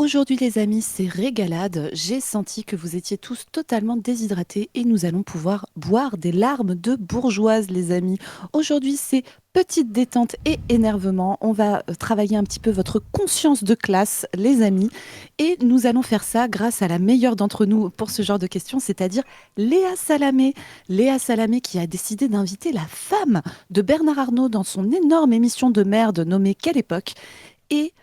Aujourd'hui les amis, c'est régalade. J'ai senti que vous étiez tous totalement déshydratés et nous allons pouvoir boire des larmes de bourgeoise les amis. Aujourd'hui c'est petite détente et énervement. On va travailler un petit peu votre conscience de classe les amis et nous allons faire ça grâce à la meilleure d'entre nous pour ce genre de questions, c'est-à-dire Léa Salamé. Léa Salamé qui a décidé d'inviter la femme de Bernard Arnault dans son énorme émission de merde nommée Quelle époque et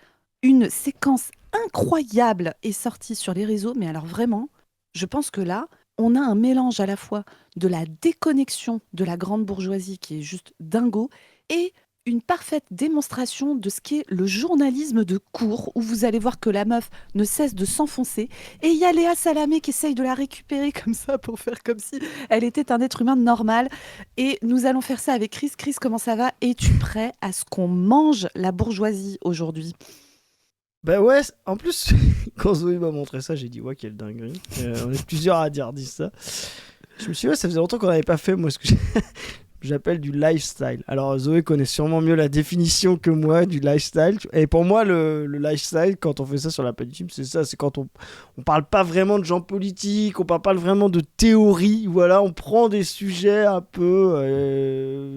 une séquence incroyable est sortie sur les réseaux, mais alors vraiment, je pense que là, on a un mélange à la fois de la déconnexion de la grande bourgeoisie qui est juste dingo et une parfaite démonstration de ce qu'est le journalisme de cour, où vous allez voir que la meuf ne cesse de s'enfoncer. Et il y a Léa Salamé qui essaye de la récupérer comme ça pour faire comme si elle était un être humain normal. Et nous allons faire ça avec Chris. Chris, comment ça va? Es-tu prêt à ce qu'on mange la bourgeoisie aujourd'hui? Bah ouais, en plus, quand Zoé m'a montré ça, j'ai dit ouais, quelle dinguerie. On est plusieurs à dire dit ça. Je me suis dit, ouais, ça faisait longtemps qu'on n'avait pas fait, moi, ce que j'appelle du lifestyle. Alors, Zoé connaît sûrement mieux la définition que moi du lifestyle. Et pour moi, le lifestyle, quand on fait ça sur la page YouTube, c'est ça, c'est quand on parle pas vraiment de gens politiques, on parle pas vraiment de théorie, voilà, on prend des sujets un peu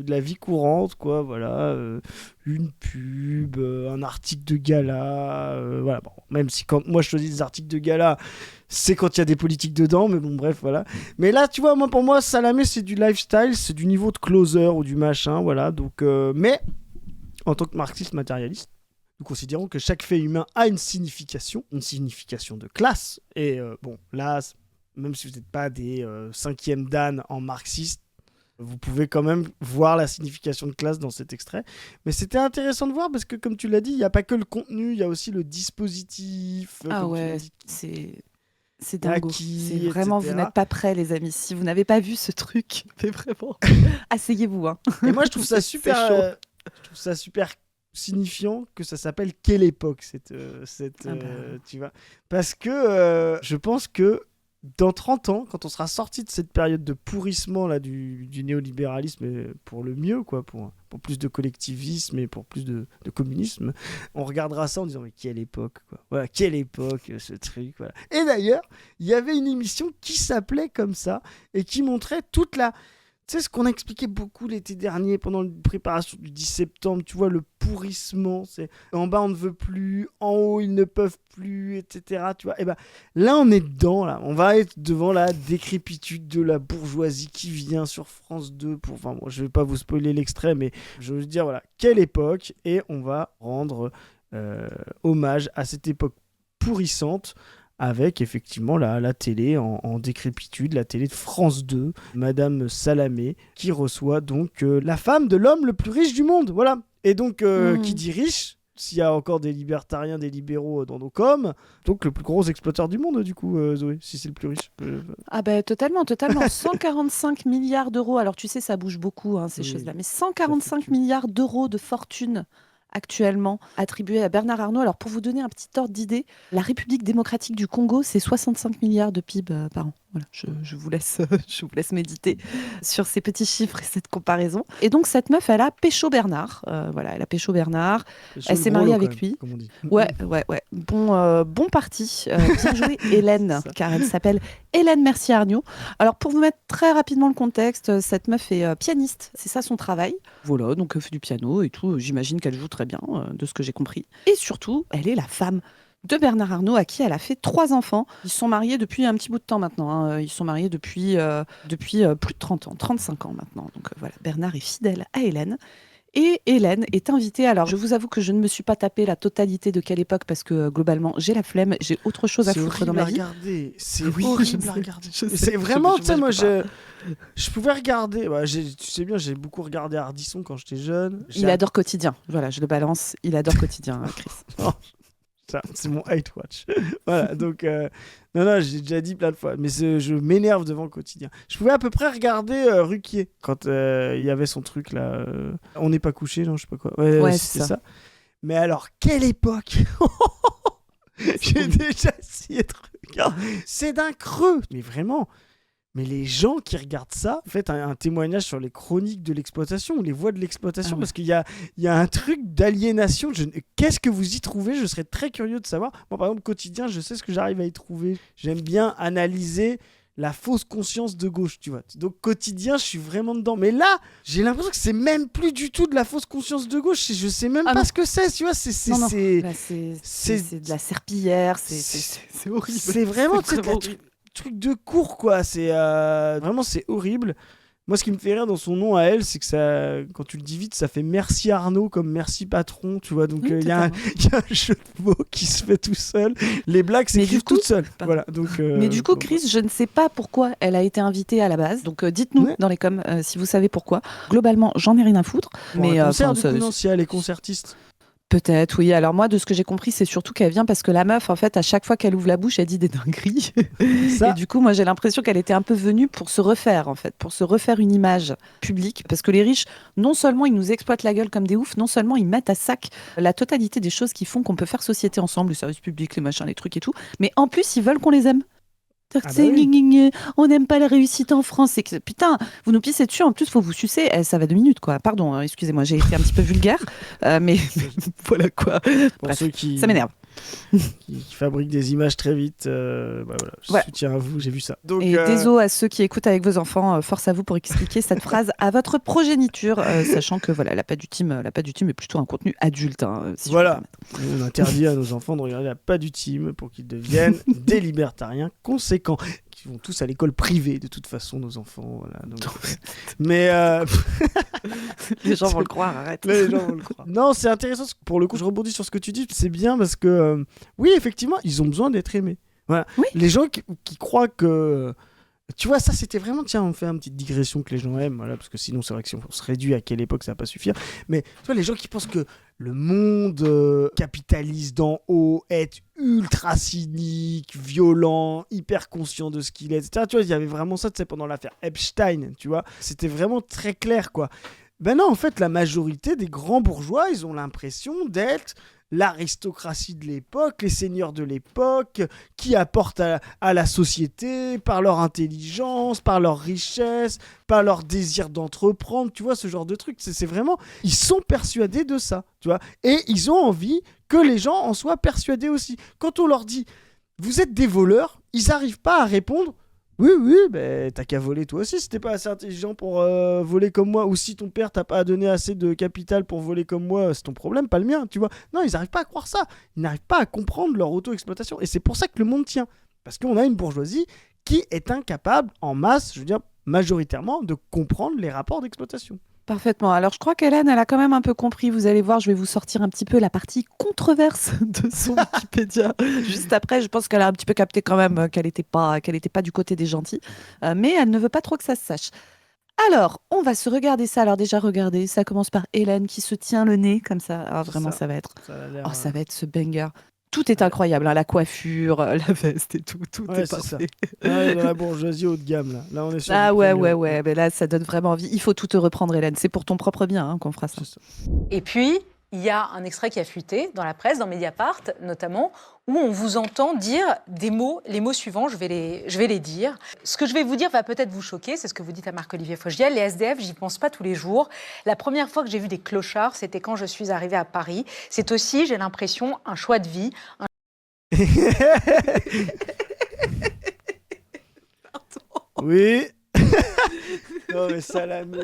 de la vie courante, quoi, voilà. Une pub, un article de gala, voilà. Bon, même si quand moi je choisis des articles de gala, c'est quand il y a des politiques dedans, mais bon, bref, voilà. Mais là, tu vois, pour moi, Salamé, c'est du lifestyle, c'est du niveau de closer ou du machin, voilà. Donc, mais en tant que marxiste matérialiste, nous considérons que chaque fait humain a une signification de classe. Et bon, là, même si vous n'êtes pas des cinquièmes dan en marxiste, vous pouvez quand même voir la signification de classe dans cet extrait. Mais c'était intéressant de voir parce que, comme tu l'as dit, il n'y a pas que le contenu, il y a aussi le dispositif. Ah ouais, c'est dingo. Acquis, C'est vraiment, vous etc. n'êtes pas prêts, les amis. Si vous n'avez pas vu ce truc, mais vraiment, asseyez-vous. Hein. Et moi, je trouve ça C'est super, chaud. je trouve ça super signifiant que ça s'appelle Quelle époque, Ah bah, tu vois. Parce que je pense que dans 30 ans, quand on sera sorti de cette période de pourrissement là, du néolibéralisme, pour le mieux, quoi, pour plus de collectivisme et pour plus de communisme, on regardera ça en disant mais quelle époque, quoi. Voilà, quelle époque, ce truc. Voilà. Et d'ailleurs, il y avait une émission qui s'appelait comme ça et qui montrait toute la... Tu sais, ce qu'on a expliqué beaucoup l'été dernier pendant la préparation du 10 septembre, tu vois, le pourrissement, c'est en bas on ne veut plus, en haut ils ne peuvent plus, etc. Tu vois, et ben là on est dedans, là. On va être devant la décrépitude de la bourgeoisie qui vient sur France 2 pour. Enfin, bon, je vais pas vous spoiler l'extrait, mais je veux dire, voilà, quelle époque, et on va rendre hommage à cette époque pourrissante avec effectivement la télé en décrépitude, la télé de France 2, Madame Salamé, qui reçoit donc la femme de l'homme le plus riche du monde. Voilà. Et donc, qui dit riche, s'il y a encore des libertariens, des libéraux dans nos coms, donc le plus gros exploiteur du monde, du coup, Zoé, si c'est le plus riche. Ah ben totalement, totalement. 145 milliards d'euros. Alors tu sais, ça bouge beaucoup, hein, ces Oui, choses-là. Mais ça 145 fluctue. milliards d'euros de fortune actuellement attribués à Bernard Arnault. Alors pour vous donner un petit ordre d'idée, la République démocratique du Congo, c'est 65 milliards de PIB par an. Voilà, je vous laisse, je vous laisse méditer sur ces petits chiffres et cette comparaison. Et donc cette meuf, elle a pécho Bernard. Voilà, elle a pécho Bernard. C'est sur Elle le s'est gros mariée lot, quand avec même, lui. comme on dit. Ouais, ouais, ouais. Bon parti. Bien joué, C'est Hélène, ça. car elle s'appelle Hélène Mercier-Arnault. Alors, pour vous mettre très rapidement le contexte, cette meuf est pianiste. C'est ça son travail. Voilà, donc elle fait du piano et tout. J'imagine qu'elle joue très bien, de ce que j'ai compris. Et surtout, elle est la femme de Bernard Arnault, à qui elle a fait 3 enfants. Ils sont mariés depuis un petit bout de temps maintenant. Hein. Ils sont mariés depuis plus de 30 ans, 35 ans maintenant. Donc voilà, Bernard est fidèle à Hélène. Et Hélène est invitée. Alors, je vous avoue que je ne me suis pas tapé la totalité de Quelle époque parce que globalement, j'ai la flemme, j'ai autre chose à C'est foutre dans horrible ma à vie. regarder. C'est Oui, horrible je à sais, regarder. je sais. C'est vraiment, tu sais, moi, peux pas. je pouvais regarder. Ouais, tu sais bien, j'ai beaucoup regardé Ardisson quand j'étais jeune. Il adore Quotidien. Voilà, je le balance. Il adore Quotidien, Chris. Oh, c'est mon hate watch. Voilà, donc, non, j'ai déjà dit plein de fois, mais je m'énerve devant le quotidien. Je pouvais à peu près regarder Ruquier quand il y avait son truc là. On n'est pas couché, non, je sais pas quoi. Ouais, Ouais, c'est c'était ça. ça. Mais alors, quelle époque! C'est J'ai horrible. déjà essayé de regarder. C'est d'un creux, mais vraiment. Mais les gens qui regardent ça, faites un témoignage sur les chroniques de l'exploitation, les voies de l'exploitation, parce qu'il y a un truc d'aliénation. Qu'est-ce que vous y trouvez? Je serais très curieux de savoir. Moi, par exemple, quotidien, je sais ce que j'arrive à y trouver. J'aime bien analyser la fausse conscience de gauche, tu vois. Donc, quotidien, je suis vraiment dedans. Mais là, j'ai l'impression que c'est même plus du tout de la fausse conscience de gauche. Je sais même pas ce que c'est, tu vois. C'est de la serpillière, c'est horrible. C'est vraiment truc de cours, quoi. C'est vraiment, c'est horrible. Moi, ce qui me fait rire dans son nom à elle, c'est que ça, quand tu le dis vite, ça fait merci Arnaud comme merci patron, tu vois. Donc il y a un jeu de mots qui se fait tout seul. Les blagues s'écrivent toutes seules. Voilà. Donc. Mais du coup, Chris, je ne sais pas pourquoi elle a été invitée à la base. Donc dites-nous dans les coms si vous savez pourquoi. Globalement, j'en ai rien à foutre. Mais un concert, du coup, non, si elle est concertiste. Peut-être, oui. Alors moi, de ce que j'ai compris, c'est surtout qu'elle vient parce que la meuf, en fait, à chaque fois qu'elle ouvre la bouche, elle dit des dingueries. Et du coup, moi, j'ai l'impression qu'elle était un peu venue pour se refaire, en fait, pour se refaire une image publique. Parce que les riches, non seulement ils nous exploitent la gueule comme des oufs, non seulement ils mettent à sac la totalité des choses qui font qu'on peut faire société ensemble, les services publics, les machins, les trucs et tout, mais en plus, ils veulent qu'on les aime. On n'aime pas la réussite en France. C'est que, putain, vous nous pissez dessus, en plus, faut vous sucer. Ça va 2 minutes, quoi. Pardon, excusez-moi, j'ai été un petit peu vulgaire, mais voilà quoi. Pour ceux qui... Ça m'énerve. qui fabriquent des images très vite, voilà, soutien à vous, j'ai vu ça. Donc, et désolé à ceux qui écoutent avec vos enfants, force à vous pour expliquer cette phrase à votre progéniture, sachant que voilà, la Pâte du Team est plutôt un contenu adulte. Si voilà, on interdit à nos enfants de regarder la Pâte du Team pour qu'ils deviennent des libertariens conséquents. Qui vont tous à l'école privée de toute façon, nos enfants. Voilà, donc... Mais les gens vont le croire, arrête. Les gens vont le croire. Non, c'est intéressant. Pour le coup, je rebondis sur ce que tu dis. C'est bien parce que oui, effectivement, ils ont besoin d'être aimés. Voilà. Oui. Les gens qui croient que tu vois, ça c'était vraiment, tiens, on fait une petite digression que les gens aiment, voilà, parce que sinon c'est vrai que si on se réduit à quelle époque ça va pas suffire. Mais tu vois, les gens qui pensent que le monde capitaliste d'en haut est ultra cynique, violent, hyper conscient de ce qu'il est, etc. Tu vois, il y avait vraiment ça, tu sais, pendant l'affaire Epstein, tu vois. C'était vraiment très clair, quoi. Ben non, en fait, la majorité des grands bourgeois, ils ont l'impression d'être l'aristocratie de l'époque, les seigneurs de l'époque, qui apportent à la société par leur intelligence, par leur richesse, par leur désir d'entreprendre, tu vois, ce genre de truc. C'est vraiment... Ils sont persuadés de ça, tu vois. Et ils ont envie que les gens en soient persuadés aussi. Quand on leur dit « Vous êtes des voleurs », ils n'arrivent pas à répondre « Oui, ben t'as qu'à voler toi aussi si t'es pas assez intelligent pour voler comme moi, ou si ton père t'a pas donné assez de capital pour voler comme moi, c'est ton problème, pas le mien, tu vois. » Non, ils n'arrivent pas à croire ça. Ils n'arrivent pas à comprendre leur auto-exploitation. Et c'est pour ça que le monde tient. Parce qu'on a une bourgeoisie qui est incapable, en masse, je veux dire majoritairement, de comprendre les rapports d'exploitation. Parfaitement. Alors, je crois qu'Hélène, elle a quand même un peu compris. Vous allez voir, je vais vous sortir un petit peu la partie controverse de son Wikipédia. Juste après, je pense qu'elle a un petit peu capté quand même qu'elle n'était pas du côté des gentils. Mais elle ne veut pas trop que ça se sache. Alors, on va se regarder ça. Alors déjà, regardez, ça commence par Hélène qui se tient le nez comme ça. Ah, vraiment, ça va être... ça va être ce banger. Tout est incroyable, hein, la coiffure, la veste et tout est parfait. Dans la bourgeoisie haut de gamme, là on est sur ouais, mais là ça donne vraiment envie. Il faut tout te reprendre, Hélène, c'est pour ton propre bien qu'on fera ça. Et puis, il y a un extrait qui a fuité dans la presse, dans Mediapart notamment, où on vous entend dire des mots, les mots suivants, je vais les dire. Ce que je vais vous dire va peut-être vous choquer, c'est ce que vous dites à Marc-Olivier Fogiel. Les SDF, j'y pense pas tous les jours. La première fois que j'ai vu des clochards, c'était quand je suis arrivée à Paris. C'est aussi, j'ai l'impression, un choix de vie. Oui. Non mais salami.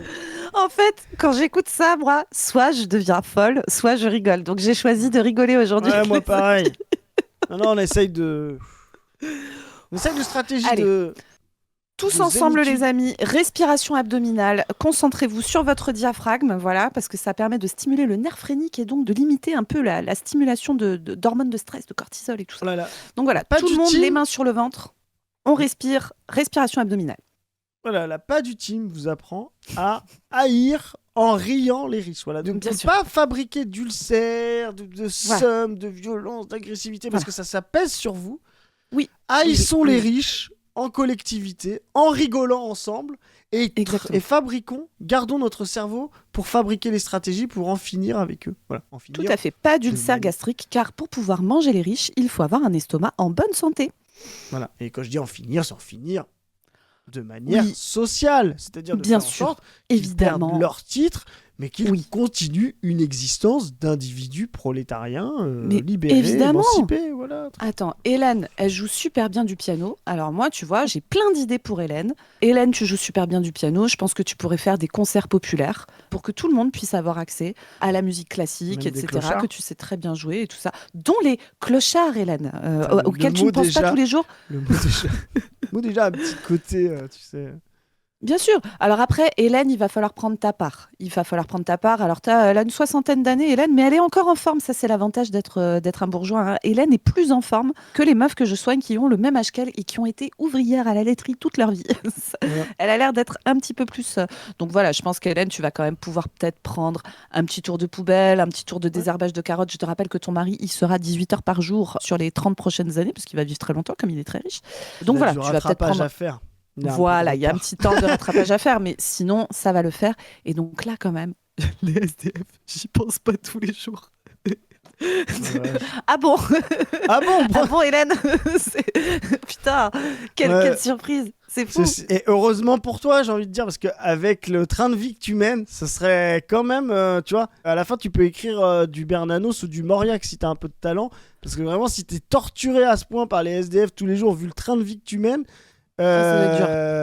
En fait, quand j'écoute ça, moi, soit je deviens folle, soit je rigole. Donc j'ai choisi de rigoler aujourd'hui. Ouais, moi pareil. Non, on essaye de stratégie. Allez. De... Tous ensemble, les amis, respiration abdominale. Concentrez-vous sur votre diaphragme, voilà, parce que ça permet de stimuler le nerf phrénique et donc de limiter un peu la stimulation d'hormones de stress, de cortisol et tout ça. Oh là là. Donc voilà, tout le monde, les mains sur le ventre. On respire, respiration abdominale. Voilà, la pas du team vous apprend à haïr en riant les riches. Voilà, donc ne pas fabriquer d'ulcères, de somme, de violence, d'agressivité, parce que ça pèse sur vous. Oui. Haïssons les riches en collectivité, en rigolant ensemble, et gardons notre cerveau pour fabriquer les stratégies pour en finir avec eux. Voilà, en finir. Tout à fait, pas d'ulcère gastrique, car pour pouvoir manger les riches, il faut avoir un estomac en bonne santé. Voilà, et quand je dis en finir, c'est en finir de manière sociale, c'est-à-dire de bien faire en sûr, sorte qu'ils évidemment. perdent leur titre, mais qu'ils Oui. continuent une existence d'individus prolétariens Mais libérés, évidemment. émancipés, voilà. Attends, Hélène, elle joue super bien du piano. Alors moi, tu vois, j'ai plein d'idées pour Hélène. Hélène, tu joues super bien du piano. Je pense que tu pourrais faire des concerts populaires pour que tout le monde puisse avoir accès à la musique classique, Même des etc., clochards. que tu sais très bien jouer et tout ça. Dont les clochards, Hélène, Le auxquels tu mot ne penses déjà. pas tous les jours. Le mot déjà a un petit côté, tu sais. Bien sûr. Alors après, Hélène, il va falloir prendre ta part. Alors, elle a une 60aine d'années, Hélène, mais elle est encore en forme. Ça, c'est l'avantage d'être un bourgeois, hein. Hélène est plus en forme que les meufs que je soigne qui ont le même âge qu'elle et qui ont été ouvrières à la laiterie toute leur vie. Voilà. Elle a l'air d'être un petit peu plus... Donc voilà, je pense qu'Hélène, tu vas quand même pouvoir peut-être prendre un petit tour de poubelle, un petit tour de désherbage de carottes. Je te rappelle que ton mari, il sera 18 heures par jour sur les 30 prochaines années, parce qu'il va vivre très longtemps, comme il est très riche. Donc Il a voilà, du tu vas peut-être rattrapage prendre... à faire. Voilà, il y a un retard. petit temps de rattrapage à faire, mais sinon, ça va le faire. Et donc là, quand même, les SDF, j'y pense pas tous les jours. Ouais. Ah bon Ah bon, Ah bon, Hélène Putain, quelle surprise. C'est fou. Et heureusement pour toi, j'ai envie de dire, parce qu'avec le train de vie que tu mènes, ça serait quand même, tu vois, à la fin, tu peux écrire du Bernanos ou du Mauriac si t'as un peu de talent. Parce que vraiment, si t'es torturé à ce point par les SDF tous les jours, vu le train de vie que tu mènes, ça doit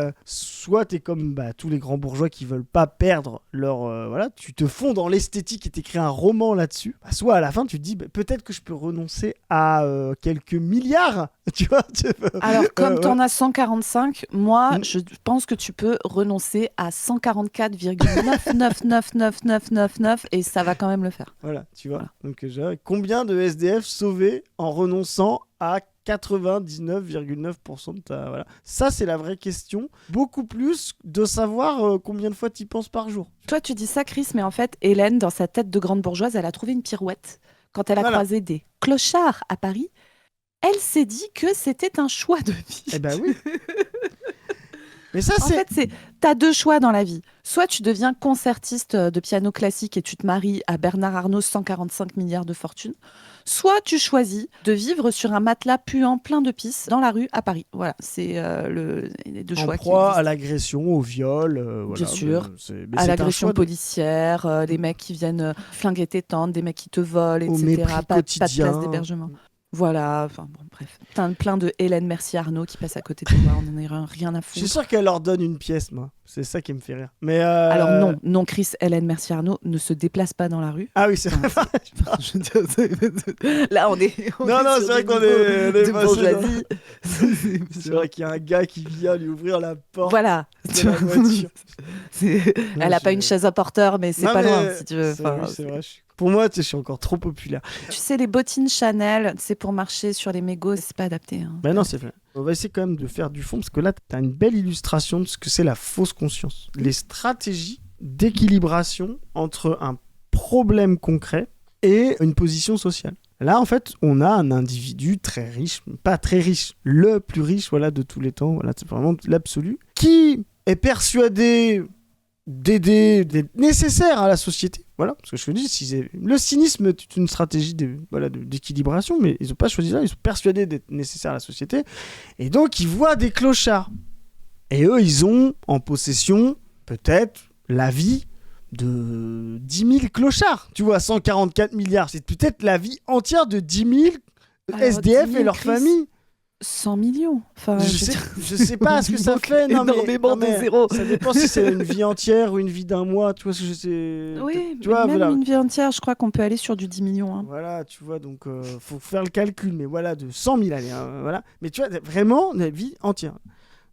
être soit t'es comme tous les grands bourgeois qui veulent pas perdre leur... voilà, tu te fonds dans l'esthétique et t'écris un roman là-dessus. Soit à la fin, tu te dis, peut-être que je peux renoncer à quelques milliards, tu vois. Alors, comme t'en as 145, moi, Mm. je pense que tu peux renoncer à 144,999999 et ça va quand même le faire. Voilà, tu vois. Voilà. Donc, combien de SDF sauvés en renonçant à 99,9% de ta... Voilà. Ça, c'est la vraie question. Beaucoup plus de savoir combien de fois tu y penses par jour. Toi, tu dis ça, Chris, mais en fait, Hélène, dans sa tête de grande bourgeoise, elle a trouvé une pirouette. Quand elle a Voilà. croisé des clochards à Paris, elle s'est dit que c'était un choix de vie. Eh ben oui. Mais ça, En c'est... fait, t'as deux choix dans la vie. Soit tu deviens concertiste de piano classique et tu te maries à Bernard Arnault, 145 milliards de fortune. Soit tu choisis de vivre sur un matelas puant plein de pisse dans la rue à Paris. Voilà, c'est les deux en choix qui proie existent. à l'agression, au viol. Voilà, Bien sûr. mais À c'est un l'agression choix de- policière, des mecs qui viennent flinguer tes tentes, des mecs qui te volent, Au etc. mépris Pas de quotidien. place d'hébergement. Voilà, enfin bon, bref. Plein de Hélène Mercier Arnaud qui passent à côté de toi, on n'en a rien à Je suis foutre. sûr qu'elle leur donne une pièce, moi. C'est ça qui me fait rire. Mais Alors non, Chris, Hélène Mercier Arnaud ne se déplace pas dans la rue. Ah oui, c'est vrai. Je veux dire, là, on est Non, non, sur c'est vrai des qu'on niveaux est de passé bourgeoisie. C'est vrai qu'il y a un gars qui vient lui ouvrir la porte Voilà. de la voiture. Elle a pas une chaise à porteur, mais c'est Non, pas mais loin, si tu veux. c'est- Enfin, oui, c'est vrai. Pour moi, tu sais, je suis encore trop populaire. tu sais, les bottines Chanel, c'est pour marcher sur les mégots, c'est pas adapté. Hein. Ben non, c'est vrai. On va essayer quand même de faire du fond, parce que là, tu as une belle illustration de ce que c'est la fausse conscience. Les stratégies d'équilibration entre un problème concret et une position sociale. Là, en fait, on a un individu très riche, pas très riche, le plus riche voilà, de tous les temps, voilà, c'est vraiment l'absolu, qui est persuadé d'être nécessaire à la société. Voilà, parce que je te dis, le cynisme est une stratégie d'équilibration, mais ils n'ont pas choisi ça, ils sont persuadés d'être nécessaires à la société, et donc ils voient des clochards. Et eux, ils ont en possession, peut-être, la vie de 10 000 clochards. Tu vois, 144 milliards, c'est peut-être la vie entière de 10 000 Alors, SDF 10 000, et leurs Chris, familles. 100 millions. Enfin, Je sais pas ce que ça fait. Non, énormément mais de zéros. ça dépend si c'est une vie entière ou une vie d'un mois. Tu vois ce que je sais. Oui, tu vois, même voilà. une vie entière, je crois qu'on peut aller sur du 10 millions. Hein. Voilà, tu vois, donc faut faire le calcul. Mais voilà, de 100 000, allez, voilà. Mais tu vois, vraiment, la vie entière.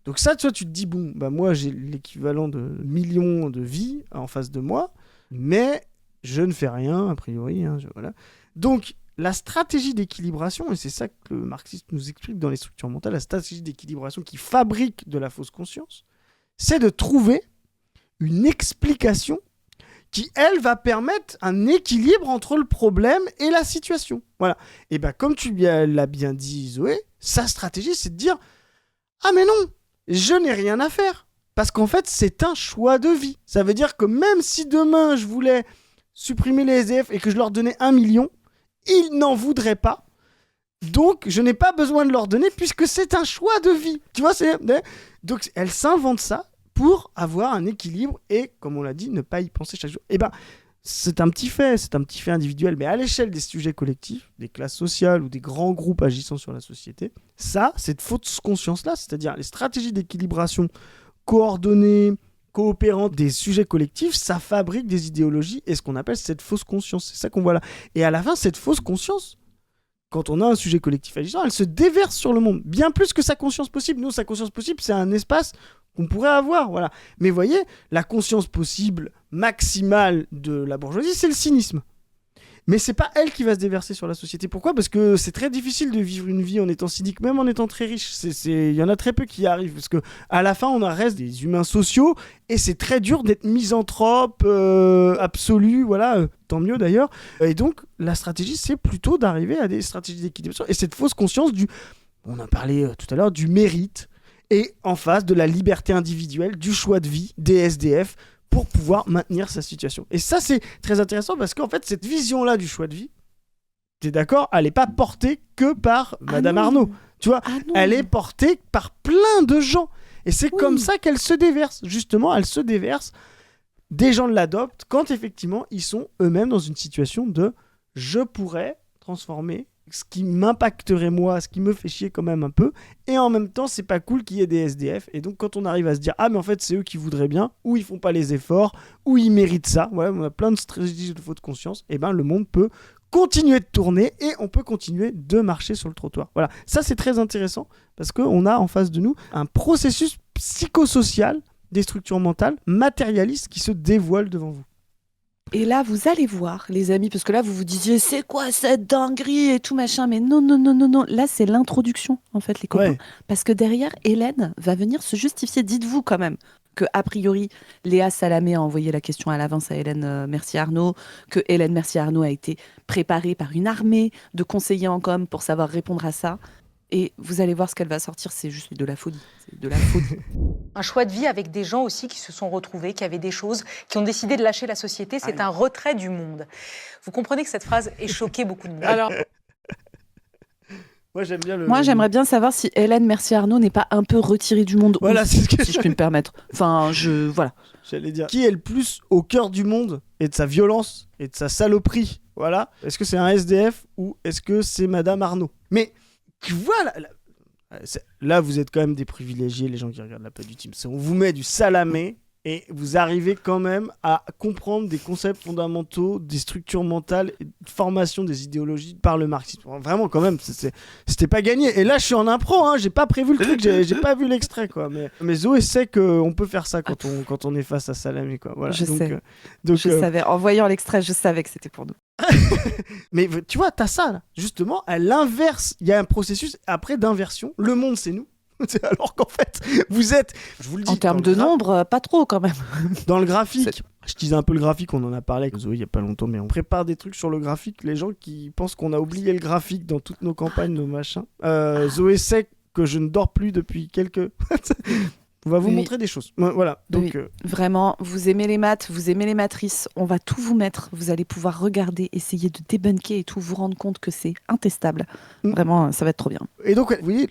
Donc ça, tu vois, tu te dis, bon, bah moi, j'ai l'équivalent de millions de vies en face de moi, mais je ne fais rien, a priori. Hein, voilà. Donc, la stratégie d'équilibration, et c'est ça que le marxisme nous explique dans les structures mentales, la stratégie d'équilibration qui fabrique de la fausse conscience, c'est de trouver une explication qui, elle, va permettre un équilibre entre le problème et la situation. Voilà. Et bien, comme tu l'as bien dit, Zoé, sa stratégie, c'est de dire « Ah mais non, je n'ai rien à faire. » Parce qu'en fait, c'est un choix de vie. Ça veut dire que même si demain, je voulais supprimer les SDF et que je leur donnais 1 million, ils n'en voudraient pas. Donc, je n'ai pas besoin de leur donner puisque c'est un choix de vie. Tu vois, donc elle s'invente ça pour avoir un équilibre et, comme on l'a dit, ne pas y penser chaque jour. Eh ben, c'est un petit fait individuel, mais à l'échelle des sujets collectifs, des classes sociales ou des grands groupes agissant sur la société, ça, cette fausse conscience-là, c'est-à-dire les stratégies d'équilibration coordonnées, coopérantes des sujets collectifs, ça fabrique des idéologies et ce qu'on appelle cette fausse conscience. C'est ça qu'on voit là. Et à la fin, cette fausse conscience, quand on a un sujet collectif agissant, elle se déverse sur le monde, bien plus que sa conscience possible. Nous, sa conscience possible, c'est un espace qu'on pourrait avoir, voilà. Mais vous voyez, la conscience possible maximale de la bourgeoisie, c'est le cynisme. Mais c'est pas elle qui va se déverser sur la société. Pourquoi ? Parce que c'est très difficile de vivre une vie en étant cynique, même en étant très riche. Il y en a très peu qui y arrivent, parce que à la fin, on reste des humains sociaux, et c'est très dur d'être misanthrope, absolu, voilà. Tant mieux d'ailleurs. Et donc, la stratégie, c'est plutôt d'arriver à des stratégies d'équilibre. Et cette fausse conscience on en parlait tout à l'heure, du mérite, et en face de la liberté individuelle, du choix de vie des SDF, pour pouvoir maintenir sa situation. Et ça, c'est très intéressant parce qu'en fait, cette vision-là du choix de vie, t'es d'accord, elle n'est pas portée que par Madame Arnaud. Tu vois, elle est portée par plein de gens. Et c'est comme ça qu'elle se déverse. Justement, elle se déverse. Des gens l'adoptent quand effectivement, ils sont eux-mêmes dans une situation de « je pourrais transformer ce qui m'impacterait moi, ce qui me fait chier quand même un peu, et en même temps c'est pas cool qu'il y ait des SDF, et donc quand on arrive à se dire ah mais en fait c'est eux qui voudraient bien, ou ils font pas les efforts, ou ils méritent ça, voilà, on a plein de stratégies de faute conscience, et ben le monde peut continuer de tourner, et on peut continuer de marcher sur le trottoir. Voilà, ça c'est très intéressant, parce qu'on a en face de nous un processus psychosocial des structures mentales matérialistes qui se dévoilent devant vous. Et là, vous allez voir, les amis, parce que là, vous vous disiez, c'est quoi cette dinguerie et tout machin. Mais non, non, non, non, non. Là, c'est l'introduction, en fait, les copains. Ouais. Parce que derrière, Hélène va venir se justifier. Dites-vous quand même que, a priori, Léa Salamé a envoyé la question à l'avance à Hélène Mercier-Arnaud, que Hélène Mercier-Arnaud a été préparée par une armée de conseillers en com pour savoir répondre à ça. Et vous allez voir ce qu'elle va sortir, c'est juste de la folie. C'est de la folie. Un choix de vie avec des gens aussi qui se sont retrouvés, qui avaient des choses, qui ont décidé de lâcher la société. C'est un retrait du monde. Vous comprenez que cette phrase ait choqué beaucoup de monde. Alors, moi, j'aime bien Moi, j'aimerais bien savoir si Hélène Mercier-Arnaud n'est pas un peu retirée du monde. Voilà, aussi, c'est ce que si je puis me permettre. Enfin, voilà. J'allais dire. Qui est le plus au cœur du monde et de sa violence et de sa saloperie ? Voilà. Est-ce que c'est un SDF ou est-ce que c'est Madame Arnaud ? Mais tu vois, là, vous êtes quand même des privilégiés, les gens qui regardent la Pas du Team. On vous met du Salamé et vous arrivez quand même à comprendre des concepts fondamentaux, des structures mentales, et de formation des idéologies par le marxisme. Vraiment, quand même, c'était pas gagné. Et là, je suis en impro, hein, j'ai pas prévu le truc, j'ai pas vu l'extrait, quoi. Mais Zoé sait qu'on peut faire ça quand on est face à Salamé, quoi. Voilà. Je sais. Je savais. En voyant l'extrait, je savais que c'était pour nous. Mais tu vois, t'as ça, là. Justement, à l'inverse, il y a un processus après d'inversion. Le monde, c'est nous. Alors qu'en fait, vous êtes, je vous le dis, en termes de nombre, pas trop quand même. Dans le graphique, je disais un peu le graphique, on en a parlé avec Zoé il y a pas longtemps, mais on prépare des trucs sur le graphique. Les gens qui pensent qu'on a oublié le graphique dans toutes nos campagnes, nos machins. Zoé sait que je ne dors plus depuis quelques... On va vous montrer des choses. Voilà. Donc, Vraiment, vous aimez les maths, vous aimez les matrices, on va tout vous mettre. Vous allez pouvoir regarder, essayer de débunker et tout, vous rendre compte que c'est intestable. Vraiment, ça va être trop bien. Et donc, vous voyez,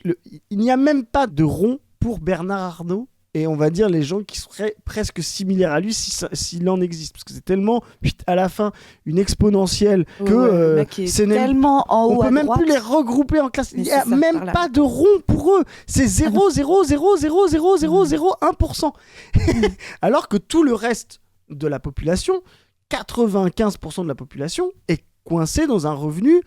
il n'y a même pas de rond pour Bernard Arnault. Et on va dire les gens qui seraient presque similaires à lui s'il en existe. Parce que c'est tellement, à la fin, une exponentielle que c'est tellement en haut. On peut même plus les regrouper en classe. Il n'y a même pas de rond pour eux. C'est 0,0000001%. Alors que tout le reste de la population, 95% de la population, est coincé dans un revenu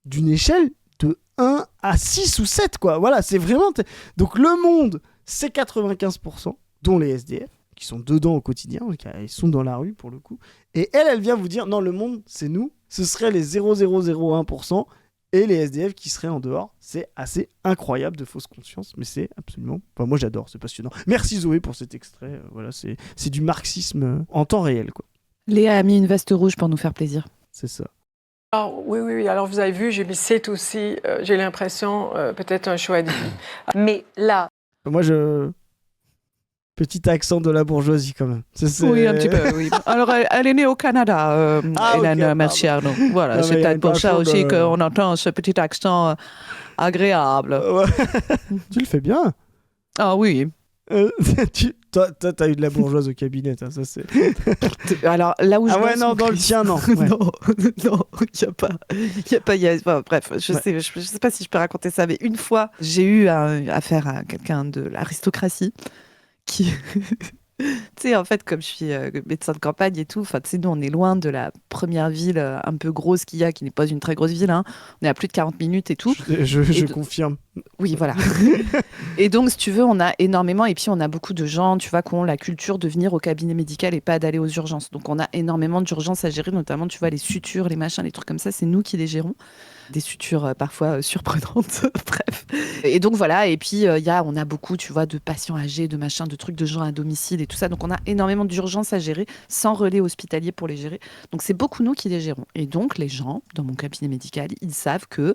d'une échelle de 1 à 6 ou 7, quoi. Voilà, c'est vraiment... Donc le monde... c'est 95%, dont les SDF, qui sont dedans au quotidien, ils sont dans la rue pour le coup. Et elle vient vous dire, non, le monde, c'est nous, ce serait les 0,001%, et les SDF qui seraient en dehors. C'est assez incroyable de fausse conscience, mais c'est absolument... Enfin, moi j'adore, c'est passionnant. Merci Zoé pour cet extrait, voilà, c'est du marxisme en temps réel, quoi. Léa a mis une veste rouge pour nous faire plaisir. C'est ça. Alors, oui. Alors, vous avez vu, j'ai mis 7 aussi. J'ai l'impression, peut-être un choix de vie. Mais là... Moi, Petit accent de la bourgeoisie quand même. Oui, un petit peu, oui. Alors, elle est née au Canada, Hélène Marciano. Voilà, Non, c'est mais il y a peut-être une pour ça façon aussi de- qu'on entend ce petit accent agréable. Ouais. Tu le fais bien. Ah oui. Toi, t'as eu de la bourgeoise au cabinet, toi, ça c'est. Alors, là où je Ah ouais, bosse, non, mon dans le Christ. tien, non. Ouais. Non, non, il n'y a pas, enfin, bref, je sais pas si je peux raconter ça, mais une fois, j'ai eu affaire à quelqu'un de l'aristocratie qui, tu sais, en fait, comme je suis médecin de campagne et tout, enfin, tu sais, nous, on est loin de la première ville un peu grosse qu'il y a, qui n'est pas une très grosse ville, hein. On est à plus de 40 minutes et tout. Je Et confirme. Oui, voilà. Et donc, si tu veux, on a énormément, et puis on a beaucoup de gens, tu vois, qui ont la culture de venir au cabinet médical et pas d'aller aux urgences. Donc, on a énormément d'urgences à gérer, notamment, tu vois, les sutures, les machins, les trucs comme ça, c'est nous qui les gérons. Des sutures parfois surprenantes, bref. Et donc, voilà, et puis, on a beaucoup, tu vois, de patients âgés, de machins, de trucs de gens à domicile et tout ça. Donc, on a énormément d'urgences à gérer sans relais hospitalier pour les gérer. Donc, c'est beaucoup nous qui les gérons. Et donc, les gens, dans mon cabinet médical, ils savent que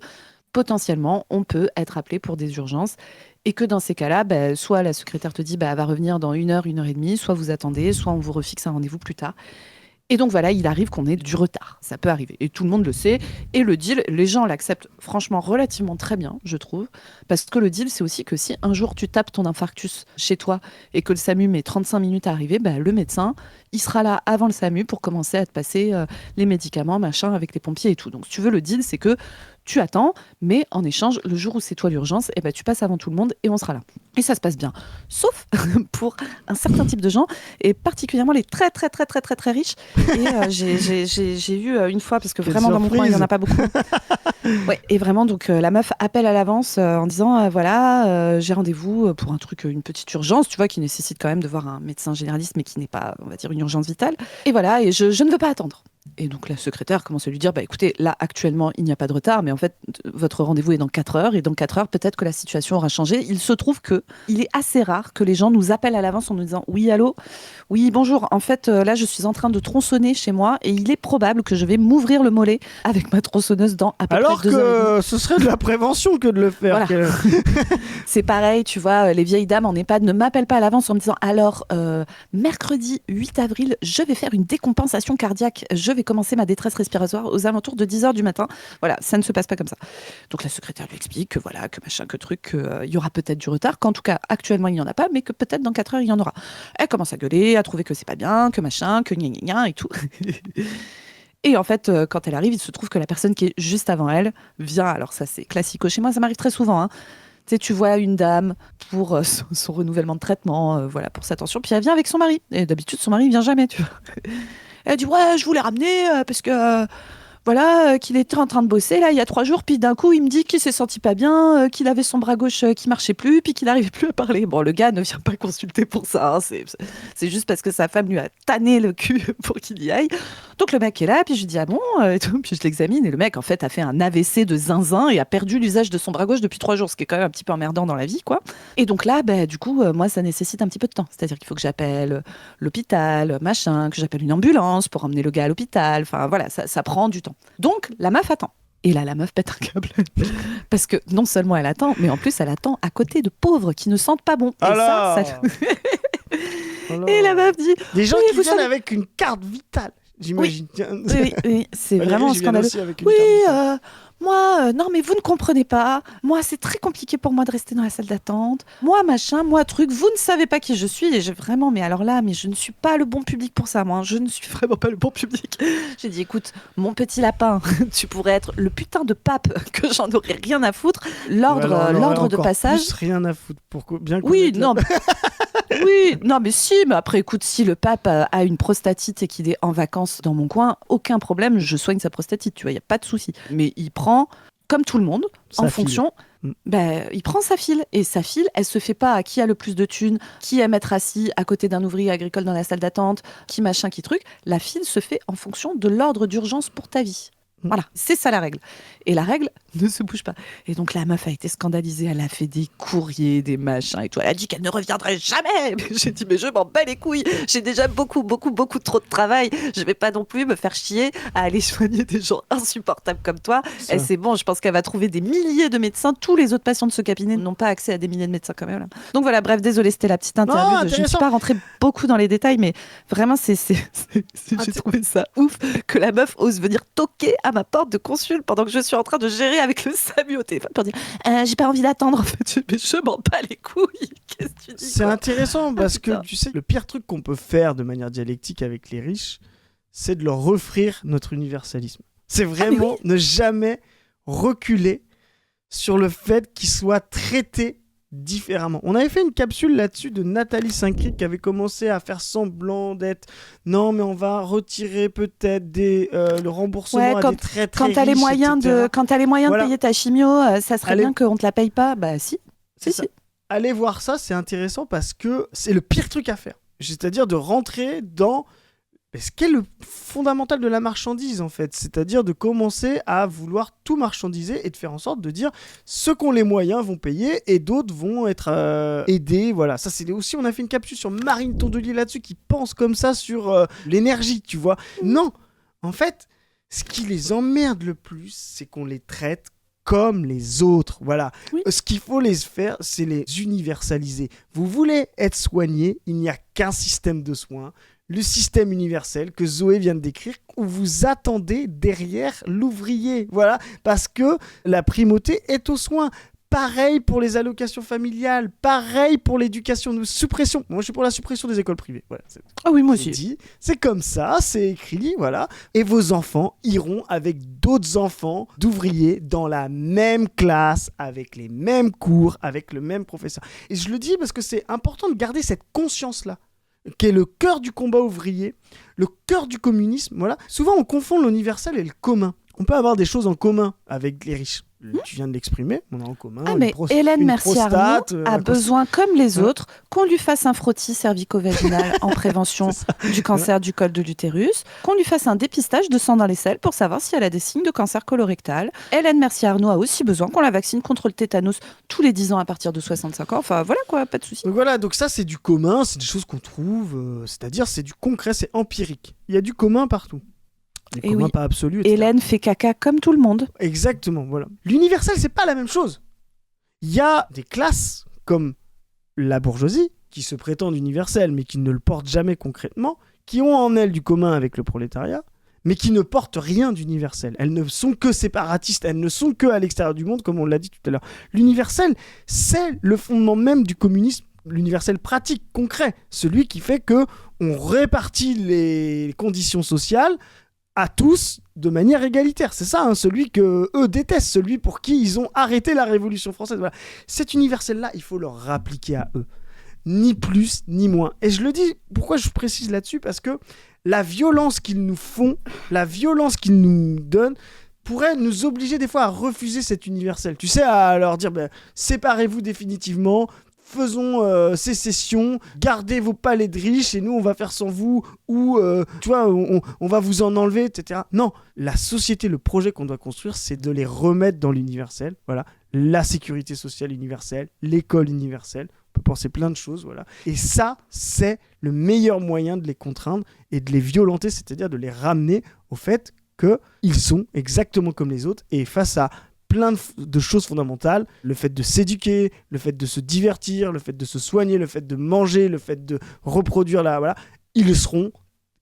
potentiellement, on peut être appelé pour des urgences et que dans ces cas-là, soit la secrétaire te dit elle va revenir dans 1 heure et demie, soit vous attendez, soit on vous refixe un rendez-vous plus tard. Et donc voilà, il arrive qu'on ait du retard. Ça peut arriver. Et tout le monde le sait. Et le deal, les gens l'acceptent franchement relativement très bien, je trouve. Parce que le deal, c'est aussi que si un jour tu tapes ton infarctus chez toi et que le SAMU met 35 minutes à arriver, le médecin, il sera là avant le SAMU pour commencer à te passer les médicaments, machin, avec les pompiers et tout. Donc si tu veux, le deal, c'est que tu attends, mais en échange, le jour où c'est toi l'urgence, tu passes avant tout le monde et on sera là. Et ça se passe bien. Sauf pour un certain type de gens, et particulièrement les très, très, très, très, très, très riches. Et j'ai eu une fois, parce que Quelle vraiment dans mon coin, il n'y en a surprise. pas beaucoup. Ouais, et vraiment, donc la meuf appelle à l'avance en disant voilà, j'ai rendez-vous pour un truc, une petite urgence, tu vois, qui nécessite quand même de voir un médecin généraliste, mais qui n'est pas, on va dire, une urgence vitale. Et voilà, et je ne veux pas attendre. Et donc la secrétaire commence à lui dire écoutez, là actuellement il n'y a pas de retard, mais en fait votre rendez-vous est dans 4 heures et dans 4 heures peut-être que la situation aura changé. Il se trouve que il est assez rare que les gens nous appellent à l'avance en nous disant oui allô, oui bonjour, en fait là je suis en train de tronçonner chez moi et il est probable que je vais m'ouvrir le mollet avec ma tronçonneuse dans à peu Alors près 2 heures et demie. que ce serait de la prévention que de le faire. Voilà. C'est pareil, tu vois, les vieilles dames en EHPAD ne m'appellent pas à l'avance en me disant alors, mercredi 8 avril, je vais faire une décompensation cardiaque, je vais commencer ma détresse respiratoire aux alentours de 10 heures du matin. Voilà, ça ne se passe pas comme ça. Donc la secrétaire lui explique que voilà, que machin, que truc, qu'il y aura peut-être du retard, qu'en tout cas, actuellement, il n'y en a pas, mais que peut-être dans 4 heures, il y en aura. Elle commence à gueuler, à trouver que c'est pas bien, que machin, que gna gna gna et tout. Et en fait, quand elle arrive, il se trouve que la personne qui est juste avant elle vient. Alors ça, c'est classico chez moi, ça m'arrive très souvent, hein. Tu sais, tu vois une dame pour son renouvellement de traitement, voilà, pour sa tension, puis elle vient avec son mari. Et d'habitude, son mari, il vient jamais, tu vois. Elle dit ouais, je voulais ramener parce que voilà, qu'il était en train de bosser là il y a 3 jours, puis d'un coup il me dit qu'il s'est senti pas bien, qu'il avait son bras gauche qui marchait plus, puis qu'il n'arrivait plus à parler. Bon, le gars ne vient pas consulter pour ça, hein, c'est juste parce que sa femme lui a tanné le cul pour qu'il y aille. Donc le mec est là, puis je lui dis ah bon et tout, puis je l'examine et le mec en fait a fait un AVC de zinzin et a perdu l'usage de son bras gauche depuis 3 jours, ce qui est quand même un petit peu emmerdant dans la vie, quoi. Et donc là, du coup, moi ça nécessite un petit peu de temps, c'est-à-dire qu'il faut que j'appelle l'hôpital, machin, que j'appelle une ambulance pour emmener le gars à l'hôpital. Enfin voilà, ça prend du temps. Donc la meuf attend. Et là, la meuf pète un câble. Parce que non seulement elle attend, mais en plus elle attend à côté de pauvres qui ne sentent pas bon. Et Alors ça... Et la meuf dit des gens oui, qui vous viennent savez- avec une carte vitale, j'imagine. oui, c'est Valérie, vraiment je viens scandaleux. aussi avec une Oui, carte vitale. moi, non, mais vous ne comprenez pas. Moi, c'est très compliqué pour moi de rester dans la salle d'attente. Moi, machin, moi, truc. Vous ne savez pas qui je suis. Et vraiment, mais alors là, mais je ne suis pas le bon public pour ça, moi. Je ne suis vraiment pas le bon public. J'ai dit, écoute, mon petit lapin, tu pourrais être le putain de pape que j'en aurais rien à foutre. L'ordre, Ouais, alors, on aurait l'ordre de encore passage. plus rien à foutre pour bien Oui, connaître non. Oui, non, mais si, mais après, écoute, si le pape a une prostatite et qu'il est en vacances dans mon coin, aucun problème, je soigne sa prostatite, tu vois, il n'y a pas de souci. Mais il prend, comme tout le monde, Sa en file. fonction, il prend sa file. Et sa file, elle se fait pas à qui a le plus de thunes, qui aime être assis à côté d'un ouvrier agricole dans la salle d'attente, qui machin, qui truc. La file se fait en fonction de l'ordre d'urgence pour ta vie. Voilà, c'est ça la règle. Et la règle ne se bouge pas. Et donc la meuf a été scandalisée, elle a fait des courriers, des machins et tout. Elle a dit qu'elle ne reviendrait jamais. J'ai dit mais je m'en bats les couilles. J'ai déjà beaucoup trop de travail. Je vais pas non plus me faire chier à aller soigner des gens insupportables comme toi. Et c'est bon, je pense qu'elle va trouver des milliers de médecins. Tous les autres patients de ce cabinet n'ont pas accès à des milliers de médecins quand même. Là. Donc voilà, bref, désolé, c'était la petite interview. Je ne suis pas rentrée beaucoup dans les détails, mais vraiment, j'ai trouvé ça ouf que la meuf ose venir toquer à ma porte de consul pendant que je suis en train de gérer avec le SAMU au téléphone pour dire j'ai pas envie d'attendre en fait, mais je m'en bats les couilles. Qu'est-ce que tu dis C'est intéressant parce que tu sais, le pire truc qu'on peut faire de manière dialectique avec les riches, c'est de leur offrir notre universalisme. C'est vraiment ne jamais reculer sur le fait qu'ils soient traités différemment. On avait fait une capsule là-dessus de Nathalie Saint-Cric qui avait commencé à faire semblant d'être non mais on va retirer peut-être le remboursement à des très très riches, quand t'as les moyens de payer ta chimio, ça serait bien qu'on te la paye pas. Bah si. Allez voir ça, c'est intéressant parce que c'est le pire truc à faire. C'est-à-dire de rentrer dans ce qu'est le fondamental de la marchandise en fait, c'est-à-dire de commencer à vouloir tout marchandiser et de faire en sorte de dire ceux qui ont les moyens vont payer et d'autres vont être aidés. Voilà, ça c'est aussi, on a fait une capsule sur Marine Tondelier là-dessus qui pense comme ça sur l'énergie, tu vois. Non, en fait, ce qui les emmerde le plus, c'est qu'on les traite comme les autres. Voilà. Oui. Ce qu'il faut les faire, c'est les universaliser. Vous voulez être soigné, il n'y a qu'un système de soins. Le système universel que Zoé vient de décrire, où vous attendez derrière l'ouvrier. Voilà, parce que la primauté est aux soins. Pareil pour les allocations familiales, pareil pour l'éducation, suppression. Moi, je suis pour la suppression des écoles privées. Voilà, oui, moi aussi. Dit. C'est comme ça, c'est écrit, voilà. Et vos enfants iront avec d'autres enfants d'ouvriers dans la même classe, avec les mêmes cours, avec le même professeur. Et je le dis parce que c'est important de garder cette conscience-là, qui est le cœur du combat ouvrier, le cœur du communisme. Voilà. Souvent, on confond l'universel et le commun. On peut avoir des choses en commun avec les riches. Tu viens de l'exprimer, on a en commun. Mais Hélène Mercier-Arnaud a besoin, comme les autres, qu'on lui fasse un frottis cervico-vaginal en prévention du cancer du col de l'utérus, qu'on lui fasse un dépistage de sang dans les selles pour savoir si elle a des signes de cancer colorectal. Hélène Mercier-Arnaud a aussi besoin qu'on la vaccine contre le tétanos tous les 10 ans à partir de 65 ans. Enfin voilà quoi, pas de souci. Donc voilà, donc ça c'est du commun, c'est des choses qu'on trouve, c'est-à-dire c'est du concret, c'est empirique. Il y a du commun partout. Et oui, pas absolu, Hélène fait caca comme tout le monde. Exactement, voilà. L'universel, c'est pas la même chose. Il y a des classes comme la bourgeoisie, qui se prétendent universelles, mais qui ne le portent jamais concrètement, qui ont en elles du commun avec le prolétariat, mais qui ne portent rien d'universel. Elles ne sont que séparatistes, elles ne sont que à l'extérieur du monde, comme on l'a dit tout à l'heure. L'universel, c'est le fondement même du communisme, l'universel pratique, concret, celui qui fait que on répartit les conditions sociales à tous de manière égalitaire. C'est ça, celui que eux détestent, celui pour qui ils ont arrêté la Révolution française. Voilà. Cet universel-là, il faut le rappliquer à eux. Ni plus, ni moins. Et je le dis, pourquoi je précise là-dessus ? Parce que la violence qu'ils nous font, la violence qu'ils nous donnent, pourrait nous obliger des fois à refuser cet universel. Tu sais, à leur dire, séparez-vous définitivement, faisons sécession, gardez vos palais de riches et nous on va faire sans vous, ou tu vois, on va vous en enlever, etc. Non, la société, le projet qu'on doit construire, c'est de les remettre dans l'universel. Voilà, la sécurité sociale universelle, l'école universelle, on peut penser plein de choses, voilà. Et ça, c'est le meilleur moyen de les contraindre et de les violenter, c'est-à-dire de les ramener au fait qu'ils sont exactement comme les autres et face à plein de choses fondamentales, le fait de s'éduquer, le fait de se divertir, le fait de se soigner, le fait de manger, le fait de reproduire voilà, ils seront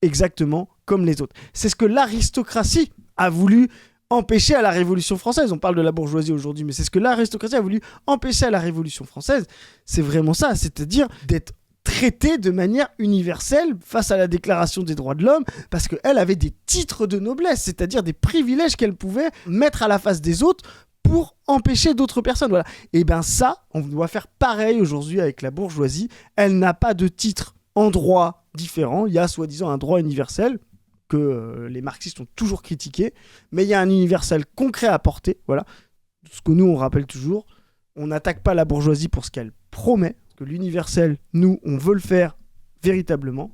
exactement comme les autres. C'est ce que l'aristocratie a voulu empêcher à la Révolution française. On parle de la bourgeoisie aujourd'hui, mais c'est ce que l'aristocratie a voulu empêcher à la Révolution française. C'est vraiment ça, c'est-à-dire d'être traitée de manière universelle face à la Déclaration des droits de l'homme, parce qu'elle avait des titres de noblesse, c'est-à-dire des privilèges qu'elle pouvait mettre à la face des autres pour empêcher d'autres personnes. Voilà. Et bien ça, on doit faire pareil aujourd'hui avec la bourgeoisie. Elle n'a pas de titre en droit différent. Il y a soi-disant un droit universel que les marxistes ont toujours critiqué, mais il y a un universel concret à porter. Voilà. Ce que nous, on rappelle toujours, on n'attaque pas la bourgeoisie pour ce qu'elle promet, que l'universel, nous, on veut le faire véritablement.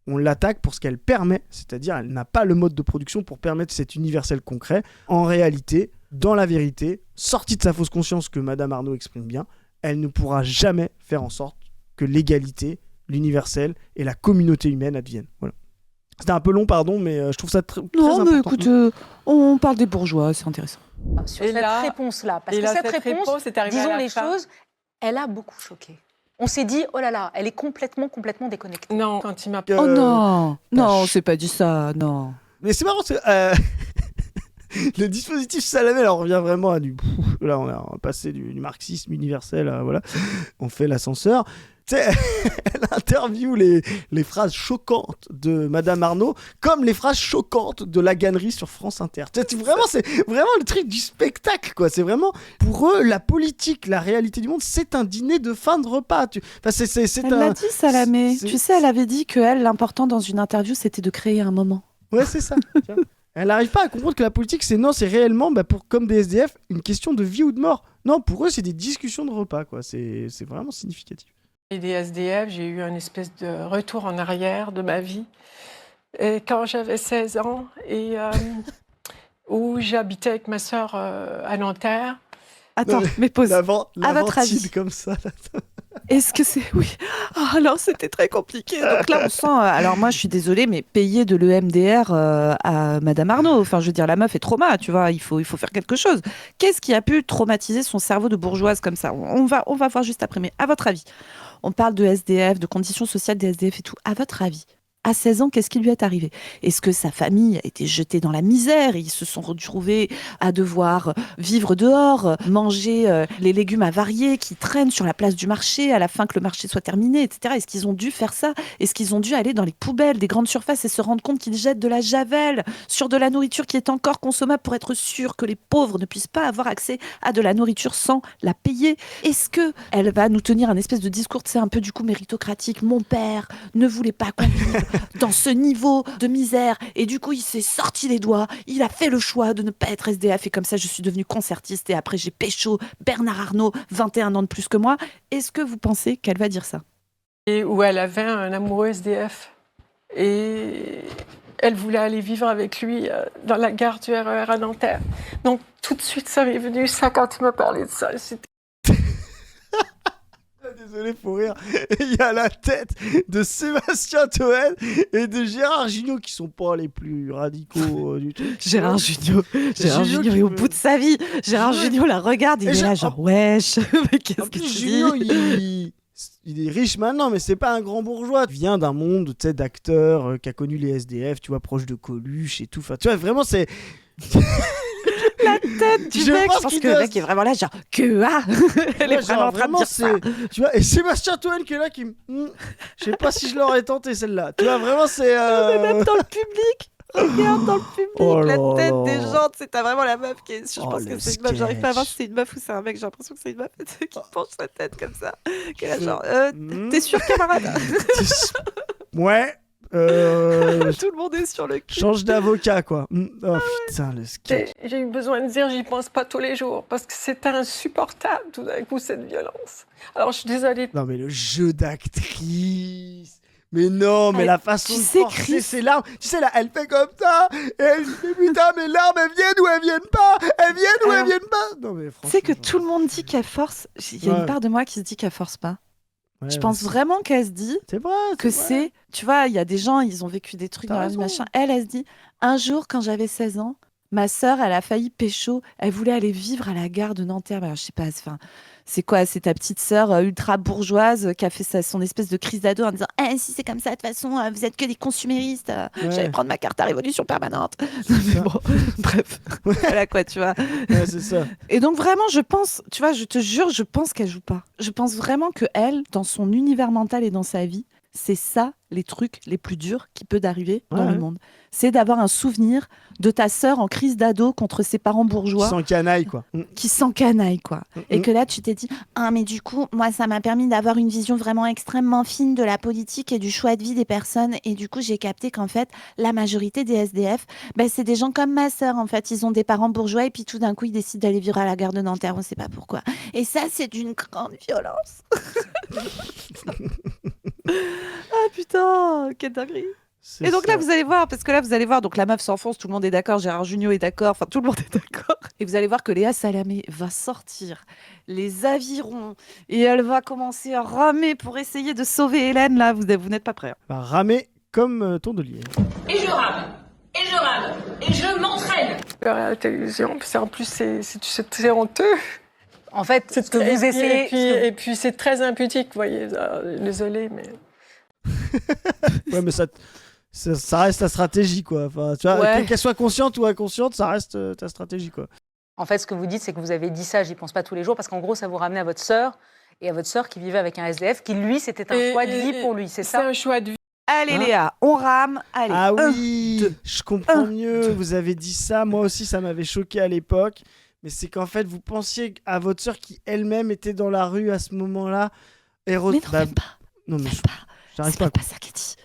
On l'attaque pour ce qu'elle permet, c'est-à-dire elle n'a pas le mode de production pour permettre cet universel concret. En réalité, dans la vérité, sortie de sa fausse conscience que Madame Arnaud exprime bien, elle ne pourra jamais faire en sorte que l'égalité, l'universel et la communauté humaine adviennent. Voilà. C'était un peu long, pardon, mais je trouve ça très Non, important. mais écoute, on parle des bourgeois, c'est intéressant. Sur Et cette là- réponse-là. Parce Et que là, cette cette réponse est arrivée à disons la les fin. choses, elle a beaucoup choqué. On s'est dit, oh là là, elle est complètement déconnectée. Non, quand il m'a Oh non, non, bah, c'est pas dit ça, non. Mais c'est marrant, parce que, le dispositif Salamé, là, on revient vraiment à du... Là, on a passé du marxisme universel, voilà. On fait l'ascenseur. Tu sais, elle interviewe les phrases choquantes de Madame Arnaud comme les phrases choquantes de la Gannerie sur France Inter. C'est vraiment le truc du spectacle, quoi. C'est vraiment, pour eux, la politique, la réalité du monde, c'est un dîner de fin de repas. Enfin, c'est Elle l'a dit, Salamé. c'est- Tu sais, elle avait dit que elle, l'important dans une interview, c'était de créer un moment. Ouais, c'est ça. Tu vois. Elle n'arrive pas à comprendre que la politique, c'est réellement, comme des SDF, une question de vie ou de mort. Non, pour eux, c'est des discussions de repas, quoi. C'est vraiment significatif. Et des SDF, j'ai eu un espèce de retour en arrière de ma vie. Et quand j'avais 16 ans, et où j'habitais avec ma sœur à Nanterre. Attends, Non, mais pause. La À votre avis. ventile comme ça. Là. Est-ce que c'est... Oui. Ah, alors, c'était très compliqué. Donc là, on sent... alors moi, je suis désolée, mais payer de l'EMDR à Madame Arnaud, enfin, je veux dire, la meuf est trauma, tu vois, il faut faire quelque chose. Qu'est-ce qui a pu traumatiser son cerveau de bourgeoise comme ça ? On va voir juste après, mais à votre avis, on parle de SDF, de conditions sociales des SDF et tout. À votre avis, à 16 ans, qu'est-ce qui lui est arrivé ? Est-ce que sa famille a été jetée dans la misère ? Ils se sont retrouvés à devoir vivre dehors, manger les légumes avariés qui traînent sur la place du marché à la fin que le marché soit terminé, etc. Est-ce qu'ils ont dû faire ça ? Est-ce qu'ils ont dû aller dans les poubelles des grandes surfaces et se rendre compte qu'ils jettent de la javel sur de la nourriture qui est encore consommable pour être sûr que les pauvres ne puissent pas avoir accès à de la nourriture sans la payer ? Est-ce que elle va nous tenir un espèce de discours, c'est un peu du coup méritocratique ? Mon père ne voulait pas qu'on vive dans ce niveau de misère et du coup il s'est sorti les doigts, il a fait le choix de ne pas être SDF et comme ça je suis devenue concertiste et après j'ai pécho Bernard Arnault, 21 ans de plus que moi. Est-ce que vous pensez qu'elle va dire ça ? Et où elle avait un amoureux SDF. Et elle voulait aller vivre avec lui dans la gare du RER à Nanterre. Donc tout de suite, ça m'est venu, ça, quand tu m'as parlé de ça. C'était... Désolé pour rire. Il y a la tête de Sébastien Toen et de Gérard Jugnot qui sont pas les plus radicaux du truc. Gérard Jugnot Jugnot est qui au me- bout de sa vie. Gérard Ouais. Jugnot la regarde, il Et est là je- genre wesh, mais qu'est-ce En que plus, tu Jugnot, dis ? il est riche maintenant, mais c'est pas un grand bourgeois. Il vient d'un monde, tu sais, d'acteurs qui a connu les SDF, tu vois, proche de Coluche et tout. Enfin, tu vois, vraiment, c'est... La tête du Je mec, pense je pense qu'il que le doit- mec est vraiment là genre que ah elle est Ouais, vraiment en train de dire ça. Tu vois, et Sébastien Toen qui est là, qui me... Je sais pas si je l'aurais tenté, celle-là. Tu vois, vraiment, c'est... Même dans le public. Regarde dans le public Oh la là tête là. des gens, tu sais, t'as vraiment la meuf qui est... Je Oh, pense le que c'est une meuf, j'arrive pas à voir si sketch. c'est une meuf ou c'est un mec, j'ai l'impression que c'est une meuf qui penche sa tête comme ça. Qui est là Je- genre, Hmm. t'es sûr camarade ? Ouais. Tout le monde est sur le cul. Change d'avocat, quoi. Oh putain, le sketch. J'ai eu besoin de dire, j'y pense pas tous les jours, parce que c'est insupportable tout d'un coup, cette violence. Alors je suis désolée. Non, mais le jeu d'actrice. Mais non, mais Elle- la façon tu de sais, forcer Chris- ses larmes. Tu sais, là, elle fait comme ça. Et elle dit, mais putain, mes larmes, elles viennent ou elles viennent pas. Elles viennent ou elles Alors, viennent pas. Non, mais Tu franchement. sais que tout le monde dit qu'elle force. Il y a Ouais. une part de moi qui se dit qu'elle force pas. Ouais, Je ouais, pense vraiment qu'elle se dit C'est vrai. que vrai. c'est, tu vois, il y a des gens, ils ont vécu des trucs T'as dans la vie, raison. machin. Elle se dit, un jour, quand j'avais 16 ans, ma sœur, elle a failli pécho, elle voulait aller vivre à la gare de Nanterre. Alors, je sais pas, enfin, c'est quoi, c'est ta petite sœur ultra bourgeoise qui a fait son espèce de crise d'ado en disant, eh, si c'est comme ça, de toute façon, vous êtes que des consuméristes, Ouais. j'allais prendre ma carte à révolution permanente. C'est ça. Bon, bref, voilà quoi, tu vois. Ouais, c'est ça. Et donc vraiment, je pense, tu vois, je te jure, je pense qu'elle joue pas. Je pense vraiment que elle, dans son univers mental et dans sa vie, c'est ça les trucs les plus durs qui peut d'arriver dans Ouais. le monde. C'est d'avoir un souvenir de ta sœur en crise d'ado contre ses parents bourgeois Sans canaille, quoi. qui s'encanaillent, quoi. Et que là, tu t'es dit, ah, mais du coup, moi, ça m'a permis d'avoir une vision vraiment extrêmement fine de la politique et du choix de vie des personnes. Et du coup, j'ai capté qu'en fait, la majorité des SDF, ben, c'est des gens comme ma sœur. En fait, ils ont des parents bourgeois et puis tout d'un coup, ils décident d'aller vivre à la gare de Nanterre. On sait pas pourquoi. Et ça, c'est d'une grande violence. Ah putain, quelle dinguerie. C'est Et donc là, ça. vous allez voir, parce que là, vous allez voir, donc la meuf s'enfonce, tout le monde est d'accord, Gérard Jugnot est d'accord, enfin tout le monde est d'accord. Et vous allez voir que Léa Salamé va sortir les avirons et elle va commencer à ramer pour essayer de sauver Hélène. Là, vous n'êtes pas prêts. Va ramer comme Tondelier. Et je rame, et je rame, et je m'entraîne. À la télévision, puis en plus, c'est honteux. En fait, ce que vous essayez... Et puis c'est très impudique, vous voyez. Désolée, mais... Ouais, mais ça reste ta stratégie, quoi. Enfin, tu vois, Ouais. qu'elle soit consciente ou inconsciente, ça reste ta stratégie, quoi. En fait, ce que vous dites, c'est que vous avez dit ça, j'y pense pas tous les jours, parce qu'en gros, ça vous ramenait à votre sœur, et à votre sœur qui vivait avec un SDF, qui lui, c'était un choix de vie pour lui, c'est C'est ça? un choix de vie. Allez Hein Léa, on rame. Allez, Ah un, oui, deux, je comprends un, mieux. Vous avez dit ça. Moi aussi, ça m'avait choqué à l'époque. Mais c'est qu'en fait, vous pensiez à votre sœur qui elle-même était dans la rue à ce moment-là. Et Mais non, même pas. non, mais Même je- pas. j'arrive C'est pas. même pas ça qu'elle dit.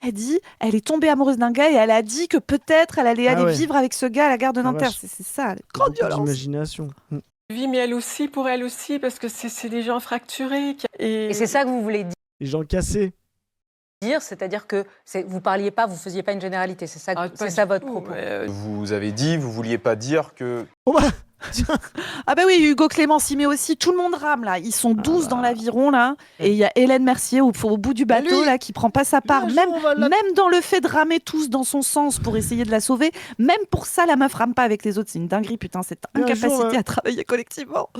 Elle dit, elle est tombée amoureuse d'un gars et elle a dit que peut-être elle allait Ah aller ouais. vivre avec ce gars à la gare de Ah, Nanterre. vache. C'est ça, grande Beaucoup violence. d'imagination. Vie, mais elle aussi, pour elle aussi, parce que c'est des gens fracturés. Et c'est ça que vous voulez Les gens cassés. dire, c'est-à-dire que vous parliez pas, vous faisiez pas une généralité, c'est ça, Ah, c'est pas ça du votre tout, propos. mais, Vous avez dit, vous vouliez pas dire que Oh bah, Ah bah oui, Hugo Clément s'y met aussi, tout le monde rame là. Ils sont 12 dans l'aviron là. Et il y a Hélène Mercier au bout du bateau lui, là qui prend pas sa part. un jour, Même, on va la- même dans le fait de ramer tous dans son sens pour essayer de la sauver, même pour ça la meuf rame pas avec les autres. C'est une dinguerie putain, cette Mais un jour, incapacité à travailler collectivement.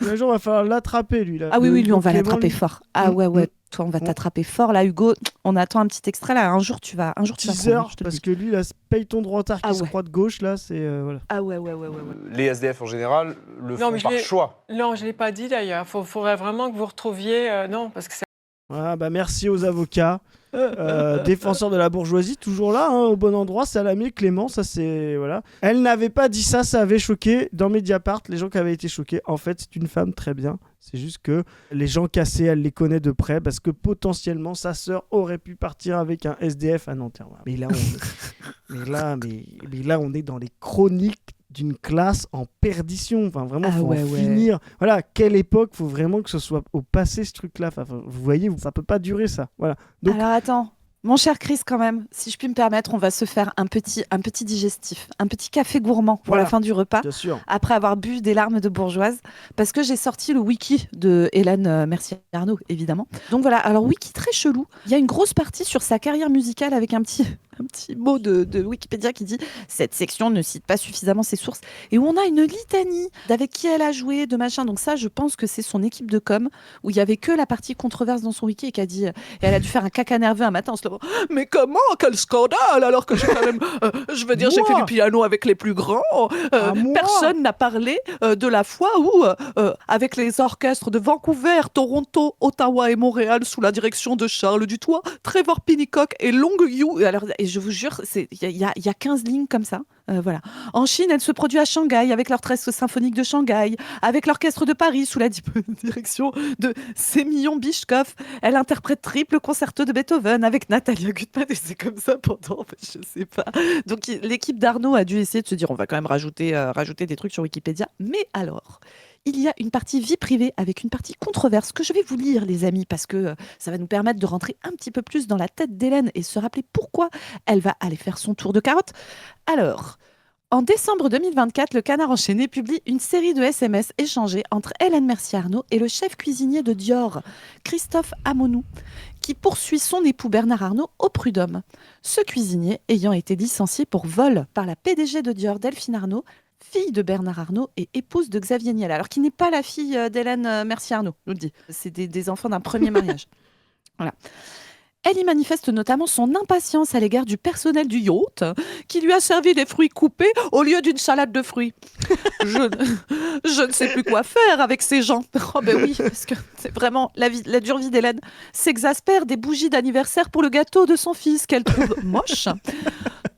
un jour, il va falloir l'attraper, lui. Là. Ah oui, Le oui, lui on Hugo va Clément, l'attraper lui. fort. Ah ouais, ouais. Toi, on va Mm. t'attraper fort là, Hugo. On attend un petit extrait là. Un jour, tu vas Teaser, prendre, je te le parce dis. que lui, là, paye ton droit tard qui Ah se ouais. croit de gauche, là, c'est. Voilà. Ah ouais, ouais, ouais, ouais, ouais. les SDF en général le Non, font mais je par l'ai- choix. Non, je ne l'ai pas dit d'ailleurs. Il faudrait vraiment que vous retrouviez... non, parce que c'est... Voilà, bah merci aux avocats. Défenseurs de la bourgeoisie, toujours là, hein, au bon endroit. Salamé, Clément, ça c'est. Voilà. Elle n'avait pas dit ça, ça avait choqué. Dans Mediapart, les gens qui avaient été choqués, en fait, c'est une femme très bien. C'est juste que les gens cassés, elle les connaît de près parce que potentiellement sa sœur aurait pu partir avec un SDF à Nanterre. Voilà. Mais là, on est dans les chroniques d'une classe en perdition. Enfin, vraiment, Ah faut ouais, en ouais. finir. Voilà, quelle époque, faut vraiment que ce soit au passé ce truc-là. Enfin, vous voyez, ça peut pas durer ça. Voilà. Donc- Alors attends, mon cher Chris, quand même, si je puis me permettre, on va se faire un petit digestif, un petit café gourmand pour Voilà. la fin du repas. Bien sûr. Après avoir bu des larmes de bourgeoise, parce que j'ai sorti le wiki de Hélène Mercier-Arnaud, évidemment. Donc voilà, alors wiki très chelou. Il y a une grosse partie sur sa carrière musicale avec un petit mot de Wikipédia qui dit « Cette section ne cite pas suffisamment ses sources ». Et où on a une litanie d'avec qui elle a joué, de machin. Donc ça, je pense que c'est son équipe de com, où il y avait que la partie controverse dans son wiki et qui a dit... Et elle a dû faire un caca nerveux un matin en se levant « Mais comment? Quel scandale! Alors que j'ai quand même... je veux dire, j'ai Moi fait du piano avec les plus grands. Moi Personne n'a parlé de la fois où, avec les orchestres de Vancouver, Toronto, Ottawa et Montréal, sous la direction de Charles Dutoit, Trevor Pinnicock et Long Yu, et je vous jure, il y a 15 lignes comme ça. Voilà. En Chine, elle se produit à Shanghai avec l'orchestre symphonique de Shanghai, avec l'orchestre de Paris sous la direction de Semyon Bishkov. Elle interprète triple concerto de Beethoven avec Natalia Gutmann et c'est comme ça pendant, je sais pas. Donc l'équipe d'Arnaud a dû essayer de se dire on va quand même rajouter des trucs sur Wikipédia. Mais alors, il y a une partie vie privée avec une partie controverse que je vais vous lire, les amis, parce que ça va nous permettre de rentrer un petit peu plus dans la tête d'Hélène et se rappeler pourquoi elle va aller faire son tour de carotte. Alors, en décembre 2024, le Canard enchaîné publie une série de SMS échangés entre Hélène Mercier-Arnaud et le chef cuisinier de Dior, Christophe Amonou, qui poursuit son époux Bernard Arnault au prud'homme. Ce cuisinier ayant été licencié pour vol par la PDG de Dior, Delphine Arnault, fille de Bernard Arnault et épouse de Xavier Niel, alors qui n'est pas la fille d'Hélène Mercier-Arnaud, je vous le dis. C'est des enfants d'un premier mariage. Voilà. Elle y manifeste notamment son impatience à l'égard du personnel du yacht qui lui a servi des fruits coupés au lieu d'une salade de fruits. Je ne sais plus quoi faire avec ces gens. Oh ben oui, parce que c'est vraiment la dure vie d'Hélène s'exaspère des bougies d'anniversaire pour le gâteau de son fils qu'elle trouve moche.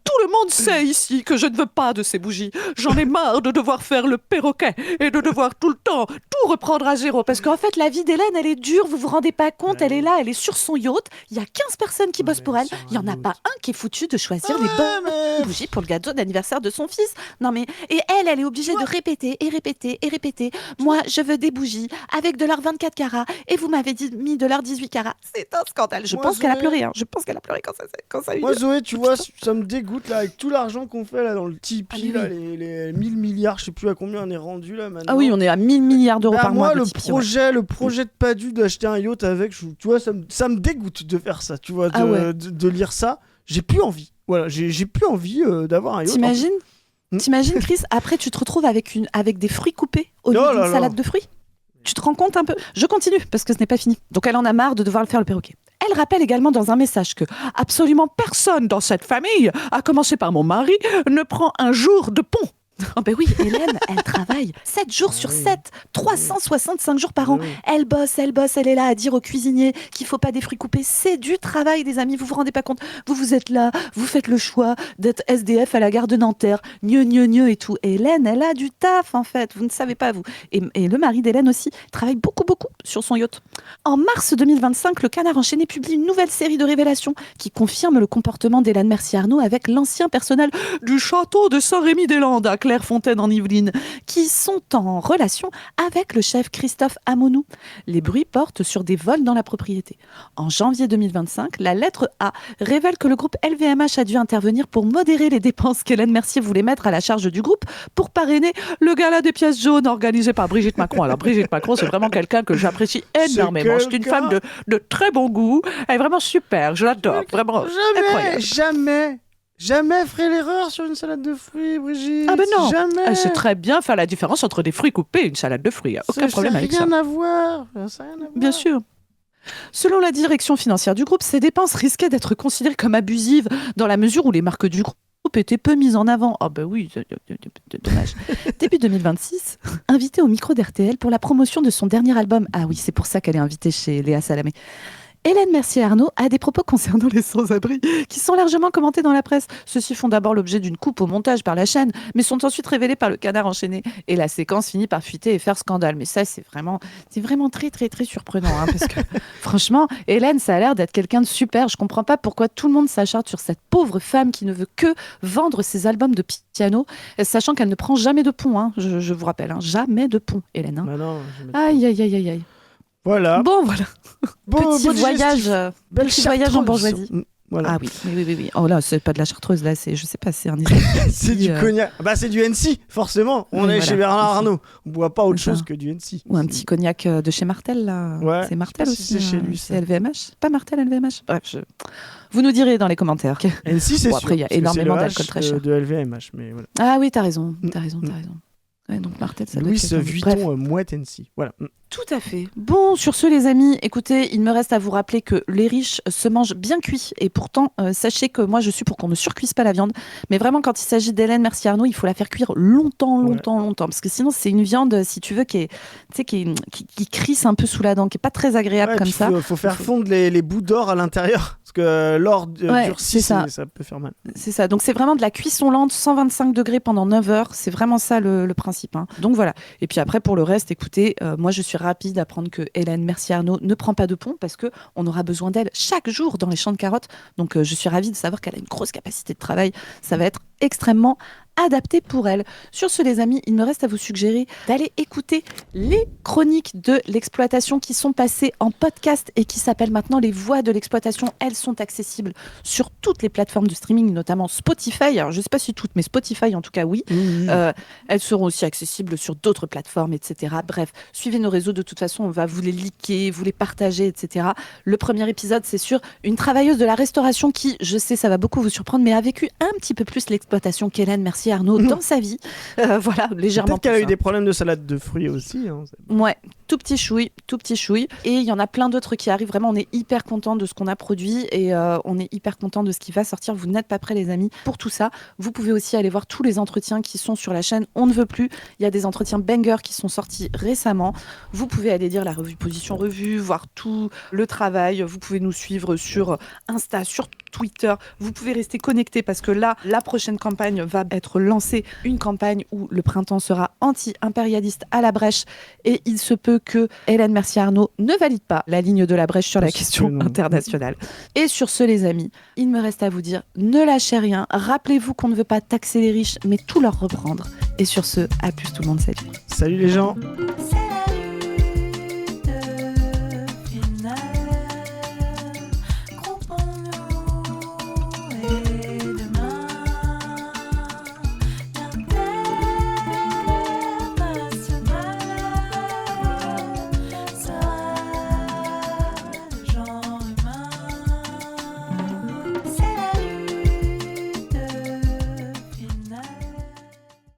Tous le monde sait ici que je ne veux pas de ces bougies. J'en ai marre de devoir faire le perroquet et de devoir tout le temps tout reprendre à zéro. Parce qu'en fait, la vie d'Hélène, elle est dure, vous vous rendez pas compte, elle est là, elle est sur son yacht, il y a 15 personnes qui bossent pour elle, il y en a pas un qui est foutu de choisir les bonnes bougies pour le gâteau d'anniversaire de son fils. Non mais, et elle est obligée de répéter et répéter et répéter. Moi, je veux des bougies avec de l'or 24 carats et vous m'avez mis de l'or 18 carats. C'est un scandale. Je pense qu'elle a pleuré, hein. Je pense qu'elle a pleuré quand ça a eu Moi, lieu. Zoé, tu vois, ça me dégoûte là, avec tout l'argent qu'on fait là dans le Tipeee, là, les 1000 milliards, je sais plus à combien on est rendu là maintenant. Ah oui, on est à 1000 milliards d'euros Bah, par mois. moi, de Tipeee, le projet de Padu d'acheter un yacht avec, tu vois, ça me dégoûte de faire ça, tu vois, de lire ça. J'ai plus envie. Voilà, j'ai plus envie d'avoir un yacht. T'imagines, Chris, après tu te retrouves avec des fruits coupés au lieu d'une salade de fruits. Tu te rends compte un peu? Je continue parce que ce n'est pas fini. Donc elle en a marre de devoir le faire le perroquet. Elle rappelle également dans un message que absolument personne dans cette famille, à commencer par mon mari, ne prend un jour de pont. Oh ben oui, Hélène, elle travaille 7 jours sur 7, 365 jours par an. Elle bosse, elle est là à dire aux cuisiniers qu'il faut pas des fruits coupés. C'est du travail, des amis, vous vous rendez pas compte. Vous êtes là, vous faites le choix d'être SDF à la gare de Nanterre, gneu et tout. Et Hélène, elle a du taf en fait, vous ne savez pas vous. Et le mari d'Hélène aussi travaille beaucoup sur son yacht. En mars 2025, le Canard enchaîné publie une nouvelle série de révélations qui confirme le comportement d'Hélène Mercier-Arnaud avec l'ancien personnel du château de Saint-Rémy-des-Landes à Clairefontaine en Yvelines, qui sont en relation avec le chef Christophe Amonou. Les bruits portent sur des vols dans la propriété. En janvier 2025, la lettre A révèle que le groupe LVMH a dû intervenir pour modérer les dépenses qu'Hélène Mercier voulait mettre à la charge du groupe pour parrainer le gala des pièces jaunes organisé par Brigitte Macron. Alors Brigitte Macron, c'est vraiment quelqu'un que j'apprécie énormément. C'est une femme de très bon goût. Elle est vraiment super, je l'adore. Vraiment incroyable. Jamais ferait l'erreur sur une salade de fruits, Brigitte. Ah ben non, jamais. elle sait très bien faire la différence entre des fruits coupés et une salade de fruits. Aucun problème avec ça. Ça n'a rien à voir. Bien sûr. Selon la direction financière du groupe, ces dépenses risquaient d'être considérées comme abusives dans la mesure où les marques du groupe étaient peu mises en avant. Ah ben oui, dommage. Début 2026, invitée au micro d'RTL pour la promotion de son dernier album. Ah oui, c'est pour ça qu'elle est invitée chez Léa Salamé. Hélène Mercier-Arnaud a des propos concernant les sans-abri qui sont largement commentés dans la presse. Ceux-ci font d'abord l'objet d'une coupe au montage par la chaîne, mais sont ensuite révélés par le Canard enchaîné. Et la séquence finit par fuiter et faire scandale. Mais ça, c'est vraiment très, très, très surprenant. Hein, parce que franchement, Hélène, ça a l'air d'être quelqu'un de super. Je comprends pas pourquoi tout le monde s'acharne sur cette pauvre femme qui ne veut que vendre ses albums de piano, sachant qu'elle ne prend jamais de pont. Hein, je vous rappelle, hein, jamais de pont, Hélène. Hein. Bah non, Aïe. Voilà. Bon, voilà. Petit voyage en bourgeoisie. Voilà. Ah oui. Oh là, c'est pas de la chartreuse, là, c'est, je sais pas, c'est un c'est du cognac. Bah, c'est du NC, forcément. On est chez Bernard Arnault. On boit pas autre chose que du NC. Ou un petit cognac de chez Martel, là. Ouais. C'est Martel aussi. C'est chez lui. C'est LVMH. Pas Martel, LVMH. Bref, vous nous direz dans les commentaires. NC, c'est sûr. Après, il y a énormément d'alcool très cher. De LVMH, mais voilà. Ah oui, t'as raison. Ouais, donc Martel, ça doit Louis être Vuitton Mouette NC. Voilà. Tout à fait. Bon, sur ce, les amis, écoutez, il me reste à vous rappeler que les riches se mangent bien cuits. Et pourtant, sachez que moi, je suis pour qu'on ne surcuise pas la viande. Mais vraiment, quand il s'agit d'Hélène Mercier-Arnaud, il faut la faire cuire longtemps. Parce que sinon, c'est une viande, si tu veux, qui crisse un peu sous la dent, qui n'est pas très agréable comme ça. Il faut faire fondre les bouts d'or à l'intérieur. Parce que l'or durcit, ça peut faire mal. C'est ça. Donc, c'est vraiment de la cuisson lente, 125 degrés pendant 9 heures. C'est vraiment ça le principe. Hein. Donc, voilà. Et puis après, pour le reste, écoutez, moi, je suis rapide à apprendre que Hélène Mercier-Arnaud ne prend pas de pont parce qu'on aura besoin d'elle chaque jour dans les champs de carottes. Donc, je suis ravie de savoir qu'elle a une grosse capacité de travail. Ça va être extrêmement adapté pour elle. Sur ce, les amis, il me reste à vous suggérer d'aller écouter les chroniques de l'exploitation qui sont passées en podcast et qui s'appellent maintenant Les Voix de l'exploitation. Elles sont accessibles sur toutes les plateformes de streaming, notamment Spotify. Alors, je ne sais pas si toutes, mais Spotify, en tout cas, oui. Elles seront aussi accessibles sur d'autres plateformes, etc. Bref, suivez nos réseaux. De toute façon, on va vous les liker, vous les partager, etc. Le premier épisode, c'est sur une travailleuse de la restauration qui, je sais, ça va beaucoup vous surprendre, mais a vécu un petit peu plus l'exploitation qu'Hélène Mercier-Arnaud dans sa vie. Voilà, légèrement. Peut-être qu'elle a eu des problèmes de salade de fruits aussi. Hein. Ouais, tout petit chouille. Et il y en a plein d'autres qui arrivent. Vraiment, on est hyper content de ce qu'on a produit et on est hyper content de ce qui va sortir. Vous n'êtes pas prêts, les amis, pour tout ça. Vous pouvez aussi aller voir tous les entretiens qui sont sur la chaîne On ne veut plus. Il y a des entretiens bangers qui sont sortis récemment. Vous pouvez aller lire la revue Position Revue, voir tout le travail. Vous pouvez nous suivre sur Insta, sur Twitter. Vous pouvez rester connectés parce que là, la prochaine campagne va être lancée. Une campagne où le printemps sera anti-impérialiste à la brèche. Et il se peut que Hélène Mercier-Arnaud ne valide pas la ligne de la brèche sur la question internationale. Et sur ce, les amis, il me reste à vous dire, ne lâchez rien. Rappelez-vous qu'on ne veut pas taxer les riches, mais tout leur reprendre. Et sur ce, à plus tout le monde, salut. Salut les gens. Salut.